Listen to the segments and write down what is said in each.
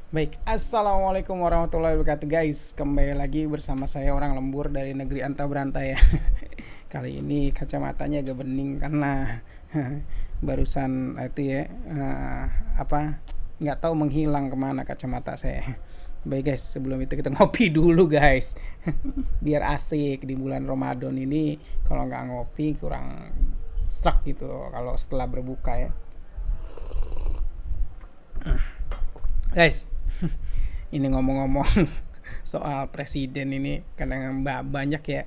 Baik, assalamualaikum warahmatullahi wabarakatuh guys. Kembali lagi bersama saya orang lembur dari negeri anta beranta ya. Kali ini kacamatanya agak bening karena barusan itu ya nggak tahu menghilang kemana kacamata saya. Baik guys, sebelum itu kita ngopi dulu guys. Biar asik di bulan Ramadan ini. Kalau nggak ngopi kurang struck gitu kalau setelah berbuka ya. Guys, ini ngomong-ngomong soal presiden ini kadang banyak ya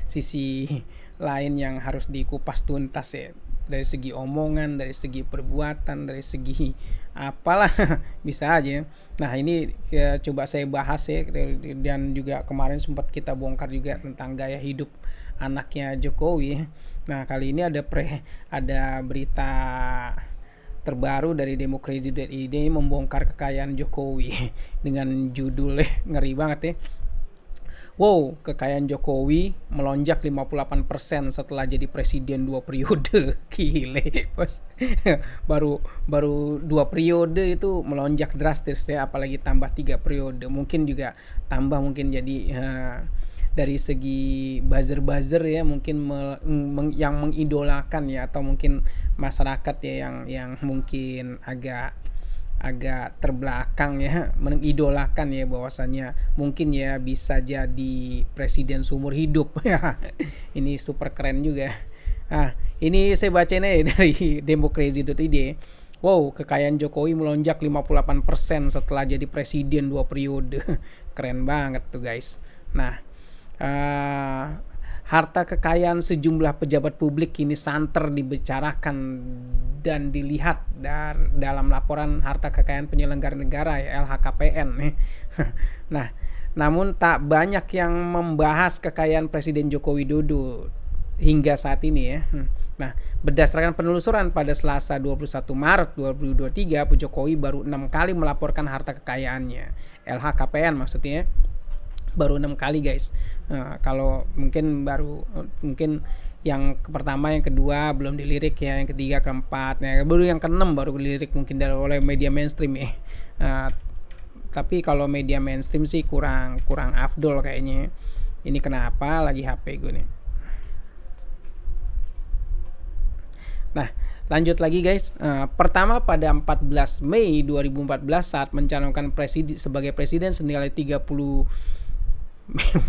sisi lain yang harus dikupas tuntas ya, dari segi omongan, dari segi perbuatan, dari segi apalah bisa aja. Nah ini coba saya bahas ya, dan juga kemarin sempat kita bongkar juga tentang gaya hidup anaknya Jokowi. Nah kali ini ada berita terbaru dari Demokrasi.id membongkar kekayaan Jokowi dengan judulnya ngeri banget ya. Wow, kekayaan Jokowi melonjak 58% setelah jadi presiden 2 periode. Gile, bos. baru 2 periode itu melonjak drastis ya, apalagi tambah 3 periode. Mungkin juga tambah mungkin jadi dari segi buzzer ya, mungkin yang mengidolakan ya, atau mungkin masyarakat ya yang mungkin agak terbelakang ya, mengidolakan ya bahwasannya mungkin ya bisa jadi presiden seumur hidup ya. Ini super keren juga. Nah, ini saya baca nih dari Demokrasi.id. Wow, kekayaan Jokowi melonjak 58% setelah jadi presiden 2 periode. Keren banget tuh guys. Nah, harta kekayaan sejumlah pejabat publik kini santer dibicarakan dan dilihat dalam laporan harta kekayaan penyelenggara negara ya, LHKPN nih. Nah, namun tak banyak yang membahas kekayaan Presiden Joko Widodo hingga saat ini ya. Nah, berdasarkan penelusuran pada Selasa 21 Maret 2023, Jokowi baru 6 kali melaporkan harta kekayaannya. LHKPN maksudnya baru 6 kali guys. Kalau mungkin yang pertama, yang kedua belum dilirik ya, yang ketiga, keempat, ya baru yang keenam baru dilirik mungkin oleh media mainstream ya. Tapi kalau media mainstream sih kurang afdol kayaknya. Ini kenapa lagi HP gue nih. Nah, lanjut lagi guys. Pertama pada 14 Mei 2014 saat mencalonkan sebagai presiden senilai 30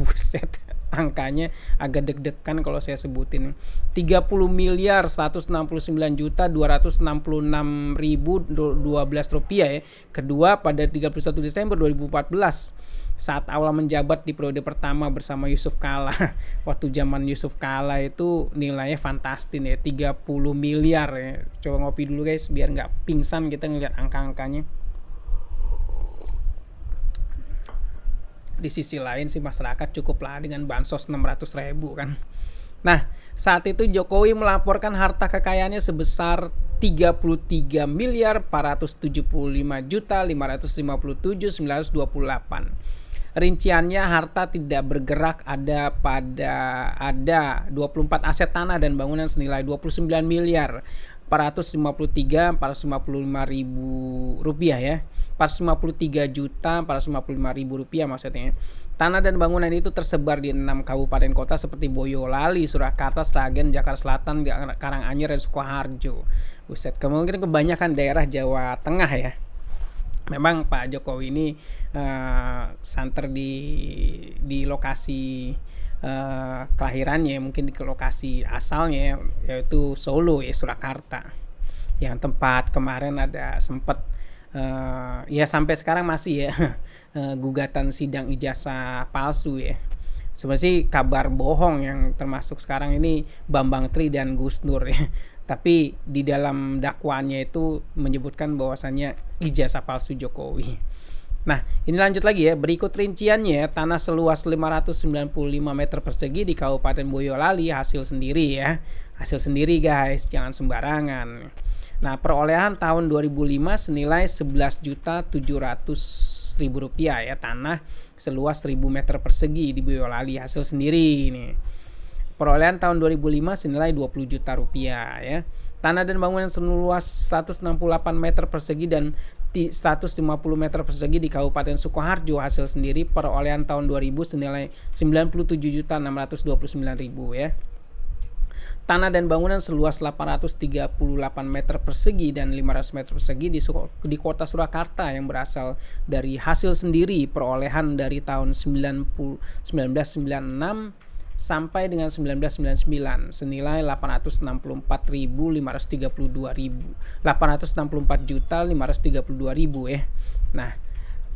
buset, angkanya agak deg-degan kalau saya sebutin. 30.269.266.012 rupiah ya. Kedua pada 31 Desember 2014 saat awal menjabat di periode pertama bersama Yusuf Kala. Waktu zaman Yusuf Kala itu nilainya fantastis ya, 30 miliar ya. Coba ngopi dulu guys biar nggak pingsan kita ngeliat angka-angkanya. Di sisi lain sih masyarakat cukuplah dengan bansos 600.000 kan. Nah, saat itu Jokowi melaporkan harta kekayaannya sebesar 33.475.557.928. Rinciannya harta tidak bergerak ada 24 aset tanah dan bangunan senilai 29.453.455.000 rupiah ya. 453.455.000 rupiah maksudnya. Tanah dan bangunan itu tersebar di 6 kabupaten kota seperti Boyolali, Surakarta, Sragen, Jakarta Selatan, Karanganyar, dan Sukoharjo. Buset, kemungkinan kebanyakan daerah Jawa Tengah ya. Memang Pak Jokowi ini santer di lokasi kelahirannya, mungkin di lokasi asalnya yaitu Solo ya, Surakarta. Yang tempat kemarin ada sempat ya sampai sekarang masih ya gugatan sidang ijazah palsu ya. Sebenarnya sih kabar bohong yang termasuk sekarang ini Bambang Tri dan Gus Nur ya. Tapi di dalam dakwaannya itu menyebutkan bahwasannya ijazah palsu Jokowi. Nah, ini lanjut lagi ya. Berikut rinciannya. Tanah seluas 595 meter persegi di Kabupaten Boyolali, hasil sendiri ya. Hasil sendiri guys, jangan sembarangan. Nah, perolehan tahun 2005 senilai 11.700.000 Rp500.000 ya, tanah seluas 1.000 meter persegi di Boyolali, hasil sendiri ini. Perolehan tahun 2005 senilai Rp20 juta ya. Tanah dan bangunan seluas 168 meter persegi dan 150 meter persegi di Kabupaten Sukoharjo, hasil sendiri perolehan tahun 2000 senilai Rp97.629.000 ya. Tanah dan bangunan seluas 838 meter persegi dan 500 meter persegi di kota Surakarta yang berasal dari hasil sendiri perolehan dari tahun 1996 sampai dengan 1999 senilai 864.532.000 ya. Nah,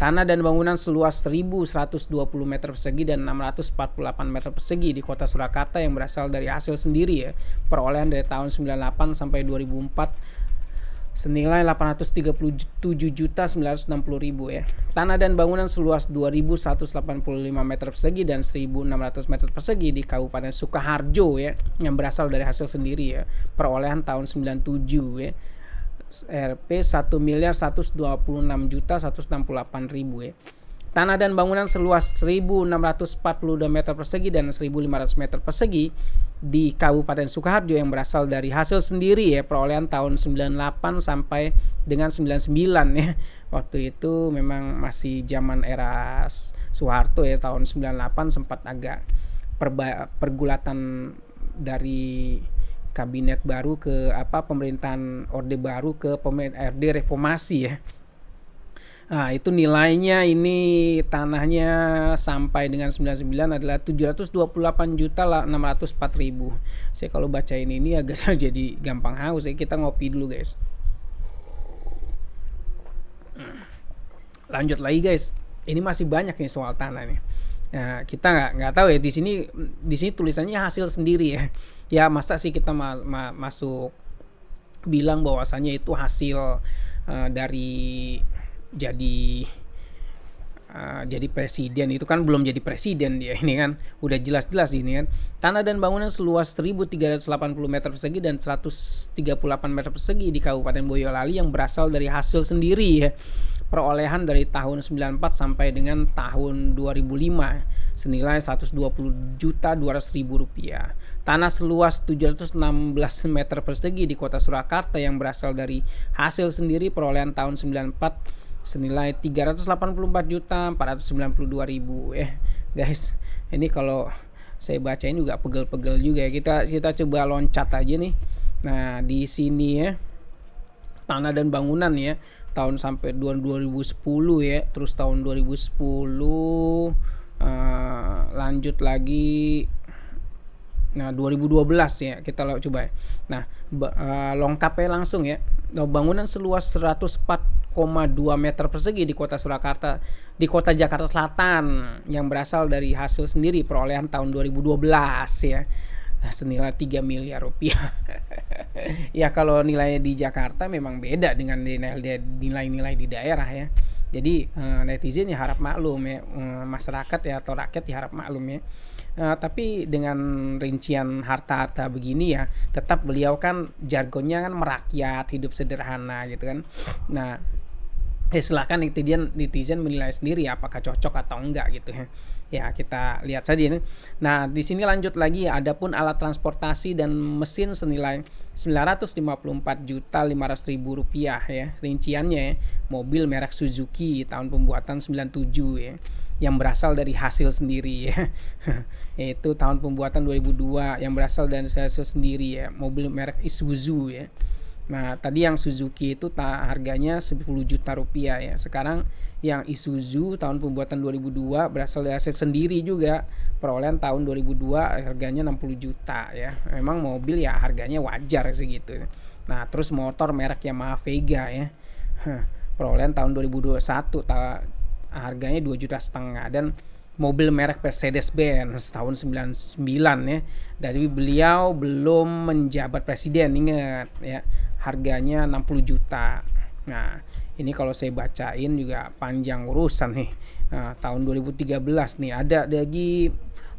tanah dan bangunan seluas 1.120 meter persegi dan 648 meter persegi di kota Surakarta yang berasal dari hasil sendiri ya. Perolehan dari tahun 98 sampai 2004 senilai 837.960.000 ya. Tanah dan bangunan seluas 2.185 meter persegi dan 1.600 meter persegi di Kabupaten Sukoharjo ya, yang berasal dari hasil sendiri ya. Perolehan tahun 97 ya. Rp 1.126.168.000 ya. Tanah dan bangunan seluas 1.642 meter persegi dan 1.500 meter persegi di Kabupaten Sukoharjo yang berasal dari hasil sendiri ya, perolehan tahun 98 sampai dengan 99 ya. Waktu itu memang masih zaman era Soeharto ya, tahun 98 sempat agak pergulatan dari kabinet baru ke pemerintahan Orde Baru ke pemerintahan RD Reformasi ya. Nah, itu nilainya ini tanahnya sampai dengan 99 adalah 728.604.000. Saya kalau bacain ini agak jadi gampang haus ya. Kita ngopi dulu, guys. Lanjut lagi, guys. Ini masih banyak nih soal tanah nih. Nah, kita nggak tahu ya, di sini tulisannya hasil sendiri ya. Ya, masa sih kita masuk bilang bahwasannya itu hasil dari jadi presiden. Itu kan belum jadi presiden dia, ini kan udah jelas-jelas ini kan. Tanah dan bangunan seluas 1.380 meter persegi dan 138 meter persegi di Kabupaten Boyolali yang berasal dari hasil sendiri ya. Perolehan dari tahun 94 sampai dengan tahun 2005 senilai Rp120.200.000. Tanah seluas 716 meter persegi di kota Surakarta yang berasal dari hasil sendiri perolehan tahun 94 senilai Rp384.492.000 ya. Guys, ini kalau saya bacain juga pegel-pegel juga ya. Kita coba loncat aja nih. Nah, di sini ya, tanah dan bangunan ya, tahun sampai 2010 ya, terus tahun 2010 lanjut lagi. Nah, 2012 ya, kita coba ya. Nah, lengkapnya langsung ya. Bangunan seluas 104,2 meter persegi di kota Surakarta, di kota Jakarta Selatan yang berasal dari hasil sendiri perolehan tahun 2012 ya, senilai Rp3 miliar. Ya, kalau nilainya di Jakarta memang beda dengan nilai-nilai di daerah ya. Jadi netizen ya harap maklum ya, masyarakat ya atau rakyat ya harap maklum ya. Tapi dengan rincian harta-harta begini ya, tetap beliau kan jargonnya kan merakyat, hidup sederhana gitu kan. Nah, silakan netizen menilai sendiri apakah cocok atau enggak gitu ya. Ya, kita lihat saja ini. Nah, di sini lanjut lagi, adapun alat transportasi dan mesin senilai Rp954.500.000 ya. Rinciannya ya, mobil merek Suzuki tahun pembuatan 97 ya, yang berasal dari hasil sendiri ya. Yaitu tahun pembuatan 2002 yang berasal dari hasil sendiri ya, mobil merek Isuzu ya. Nah, tadi yang Suzuki itu harganya Rp10 juta ya. Sekarang yang Isuzu tahun pembuatan 2002 berasal dari hasil sendiri juga, perolehan tahun 2002 harganya 60 juta ya. Memang mobil ya harganya wajar segitu. Nah, terus motor merek Yamaha Vega ya, perolehan tahun 2021 harganya 2,5 juta. Dan mobil merek Mercedes-Benz tahun 99 ya, dari beliau belum menjabat presiden, ingat ya, harganya 60 juta. Nah, ini kalau saya bacain juga panjang urusan nih. Nah, tahun 2013 nih ada lagi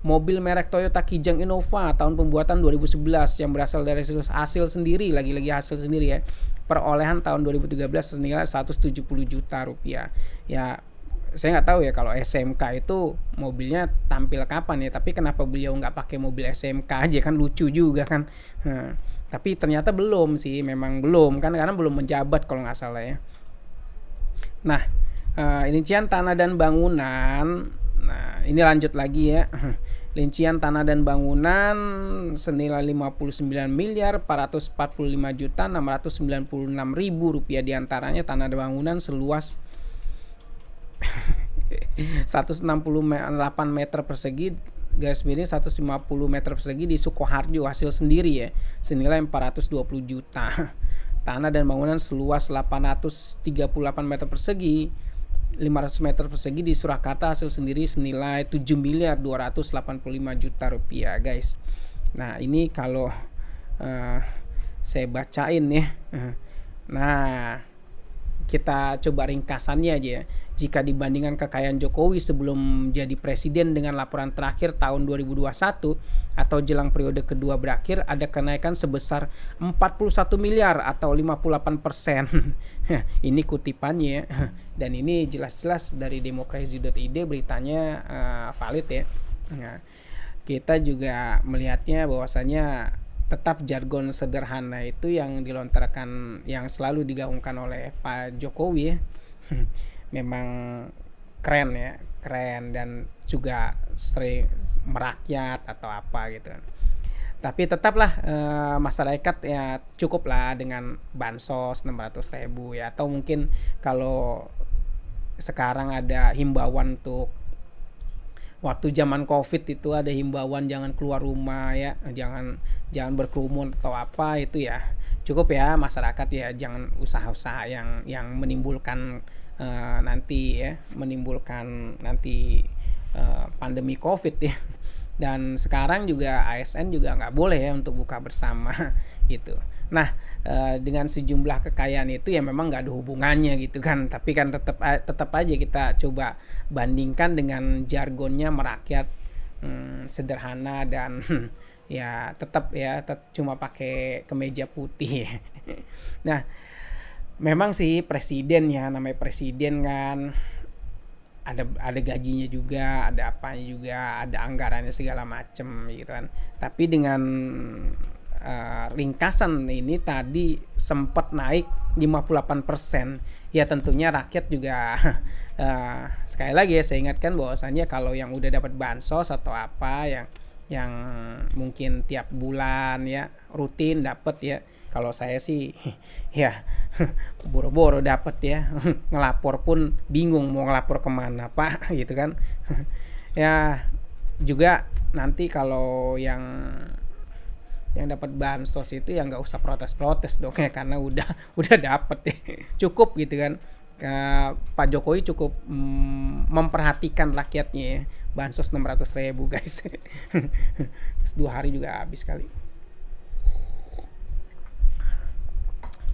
mobil merek Toyota Kijang Innova tahun pembuatan 2011 yang berasal dari hasil sendiri, lagi-lagi hasil sendiri ya. Perolehan tahun 2013 senilai Rp170 juta. Ya, saya nggak tahu ya kalau SMK itu mobilnya tampil kapan ya, tapi kenapa beliau nggak pakai mobil SMK aja, kan lucu juga kan. Nah, tapi ternyata belum sih, memang belum kan, karena belum menjabat kalau nggak salah ya. Nah, rincian tanah dan bangunan. Nah, ini lanjut lagi ya. Rincian tanah dan bangunan senilai 59 miliar 445 juta 696 ribu rupiah, diantaranya tanah dan bangunan seluas 168 meter persegi, garis miring 150 meter persegi di Sukoharjo hasil sendiri ya, senilai 420 juta. Tanah dan bangunan seluas 838 meter persegi, 500 meter persegi di Surakarta hasil sendiri senilai 7 miliar 285 juta rupiah, guys. Nah, ini kalau saya bacain ya. Nah, kita coba ringkasannya aja ya. Jika dibandingkan kekayaan Jokowi sebelum jadi presiden dengan laporan terakhir tahun 2021 atau jelang periode kedua berakhir, ada kenaikan sebesar 41 miliar atau 58%. Ini kutipannya dan ini jelas-jelas dari demokrasi.id, beritanya valid ya. Nah, kita juga melihatnya bahwasanya tetap jargon sederhana itu yang dilontarkan, yang selalu digaungkan oleh Pak Jokowi ya. Memang keren ya, keren dan juga sering merakyat atau apa gitu. Tapi tetaplah masyarakat ya cukuplah dengan bansos 600.000 ya, atau mungkin kalau sekarang ada himbauan untuk waktu zaman Covid itu ada himbauan jangan keluar rumah ya, jangan berkerumun atau apa itu ya. Cukup ya masyarakat ya, jangan usaha-usaha yang menimbulkan menimbulkan nanti pandemi Covid ya. Dan sekarang juga ASN juga nggak boleh ya untuk buka bersama gitu. Nah, dengan sejumlah kekayaan itu ya memang nggak ada hubungannya gitu kan, tapi kan tetap aja kita coba bandingkan dengan jargonnya merakyat, sederhana dan ya tetap cuma pakai kemeja putih. Nah, memang sih presiden ya, namanya presiden kan ada gajinya juga, ada apanya juga, ada anggarannya segala macem gitu kan. Tapi dengan ringkasan ini tadi sempat naik 58%, ya tentunya rakyat juga sekali lagi ya saya ingatkan bahwasannya kalau yang udah dapat bansos atau apa yang mungkin tiap bulan ya rutin dapat ya, kalau saya sih ya boro-boro dapat ya, ngelapor pun bingung mau ngelapor kemana Pak gitu kan. Ya juga nanti kalau yang dapat bansos itu ya nggak usah protes-protes dong ya, karena udah dapat ya, cukup gitu kan. Pak Jokowi cukup memperhatikan rakyatnya ya. Bansos 600.000 guys. 2 hari juga habis kali.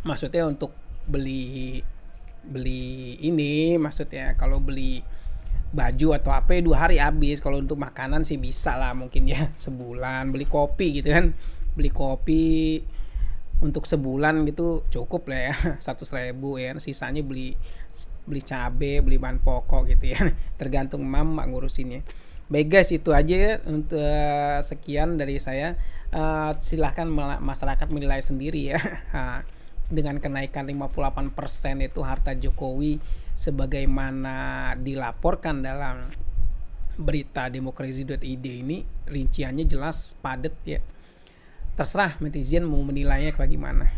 Maksudnya untuk beli ini, maksudnya kalau beli baju atau apa ya 2 hari habis. Kalau untuk makanan sih bisa lah mungkin ya sebulan. Beli kopi gitu kan, beli kopi untuk sebulan gitu cukup lah ya, 100.000 ya. Sisanya beli cabai, beli bahan pokok gitu ya. Tergantung mama ngurusinnya. Baik guys, itu aja ya untuk sekian dari saya. Silahkan masyarakat menilai sendiri ya. Dengan kenaikan 58% itu harta Jokowi sebagaimana dilaporkan dalam berita demokrasi.id ini, rinciannya jelas padat ya. Terserah netizen mau menilainya bagaimana.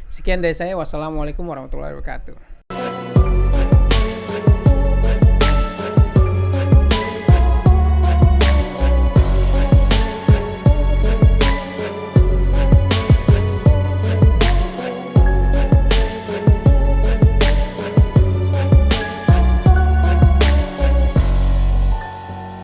Sekian dari saya, wassalamualaikum warahmatullahi wabarakatuh.